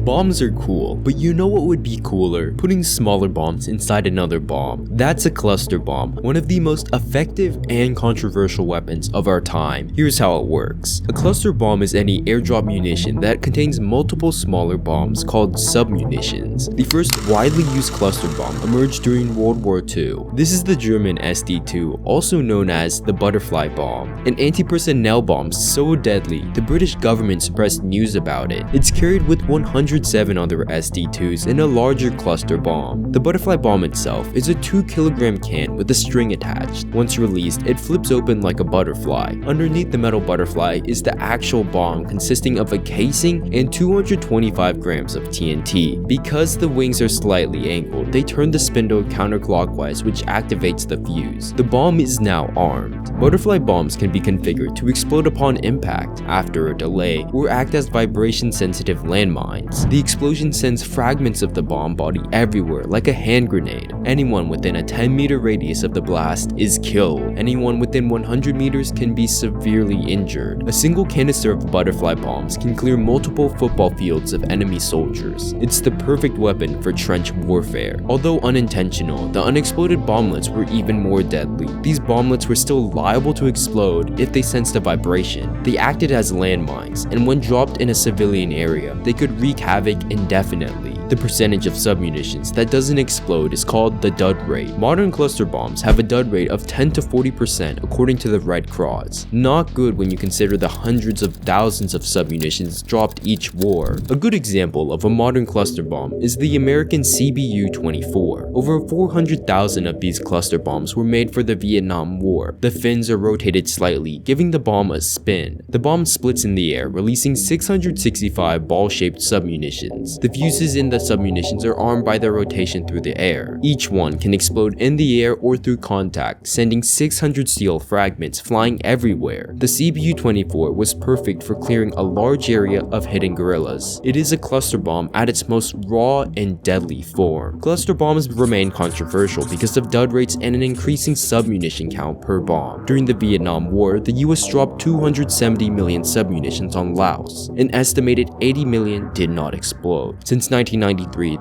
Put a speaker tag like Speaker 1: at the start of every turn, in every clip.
Speaker 1: Bombs are cool, but you know what would be cooler? Putting smaller bombs inside another bomb. That's a cluster bomb, one of the most effective and controversial weapons of our time. Here's how it works. A cluster bomb is any airdrop munition that contains multiple smaller bombs called submunitions. The first widely used cluster bomb emerged during World War II. This is the German SD-2, also known as the butterfly bomb, an anti-personnel bomb so deadly the British government suppressed news about it. It's carried with 107 other SD-2s in a larger cluster bomb. The butterfly bomb itself is a 2-kilogram can with a string attached. Once released, it flips open like a butterfly. Underneath the metal butterfly is the actual bomb consisting of a casing and 225 grams of TNT. Because the wings are slightly angled, they turn the spindle counterclockwise, which activates the fuse. The bomb is now armed. Butterfly bombs can be configured to explode upon impact, after a delay, or act as vibration-sensitive landmines. The explosion sends fragments of the bomb body everywhere like a hand grenade. Anyone within a 10-meter radius of the blast is killed. Anyone within 100 meters can be severely injured. A single canister of butterfly bombs can clear multiple football fields of enemy soldiers. It's the perfect weapon for trench warfare. Although unintentional, the unexploded bomblets were even more deadly. These bomblets were still liable to explode if they sensed a vibration. They acted as landmines, and when dropped in a civilian area, they could wreak havoc indefinitely. The percentage of submunitions that doesn't explode is called the dud rate. Modern cluster bombs have a dud rate of 10 to 40% according to the Red Cross. Not good when you consider the hundreds of thousands of submunitions dropped each war. A good example of a modern cluster bomb is the American CBU-24. Over 400,000 of these cluster bombs were made for the Vietnam War. The fins are rotated slightly, giving the bomb a spin. The bomb splits in the air, releasing 665 ball-shaped submunitions. The fuses in the submunitions are armed by their rotation through the air. Each one can explode in the air or through contact, sending 600 steel fragments flying everywhere. The CBU-24 was perfect for clearing a large area of hidden guerrillas. It is a cluster bomb at its most raw and deadly form. Cluster bombs remain controversial because of dud rates and an increasing submunition count per bomb. During the Vietnam War, the US dropped 270 million submunitions on Laos. An estimated 80 million did not explode. Since 1993,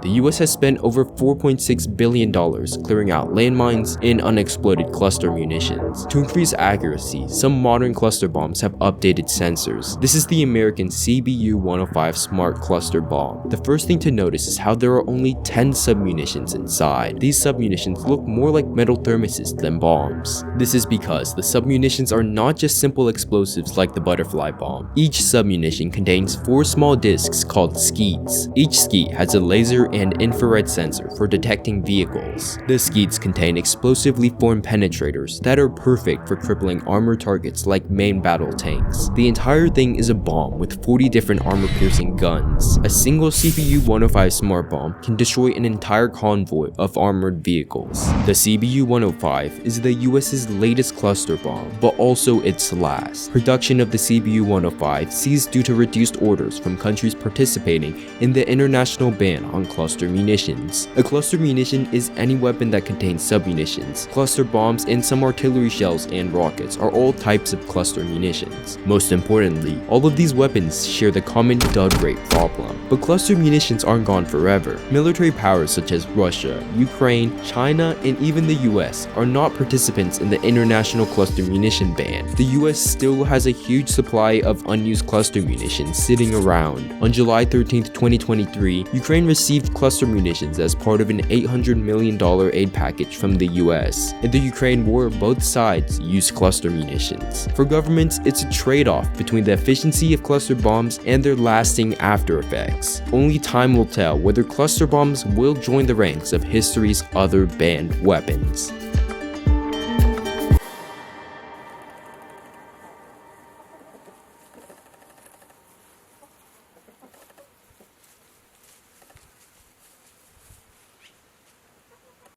Speaker 1: the US has spent over $4.6 billion clearing out landmines and unexploded cluster munitions. To increase accuracy, some modern cluster bombs have updated sensors. This is the American CBU-105 Smart Cluster Bomb. The first thing to notice is how there are only 10 submunitions inside. These submunitions look more like metal thermoses than bombs. This is because the submunitions are not just simple explosives like the butterfly bomb. Each submunition contains 4 small discs called skeets. Each skeet has a laser and infrared sensor for detecting vehicles. The skeets contain explosively formed penetrators that are perfect for crippling armored targets like main battle tanks. The entire thing is a bomb with 40 different armor-piercing guns. A single CBU-105 smart bomb can destroy an entire convoy of armored vehicles. The CBU-105 is the US's latest cluster bomb, but also its last. Production of the CBU-105 ceased due to reduced orders from countries participating in the international ban on cluster munitions. A cluster munition is any weapon that contains submunitions. Cluster bombs and some artillery shells and rockets are all types of cluster munitions. Most importantly, all of these weapons share the common dud rate problem. But cluster munitions aren't gone forever. Military powers such as Russia, Ukraine, China, and even the US are not participants in the international cluster munition ban. The US still has a huge supply of unused cluster munitions sitting around. On July 13, 2023, Ukraine received cluster munitions as part of an $800 million aid package from the US. In the Ukraine war, both sides used cluster munitions. For governments, it's a trade-off between the efficiency of cluster bombs and their lasting after effects. Only time will tell whether cluster bombs will join the ranks of history's other banned weapons.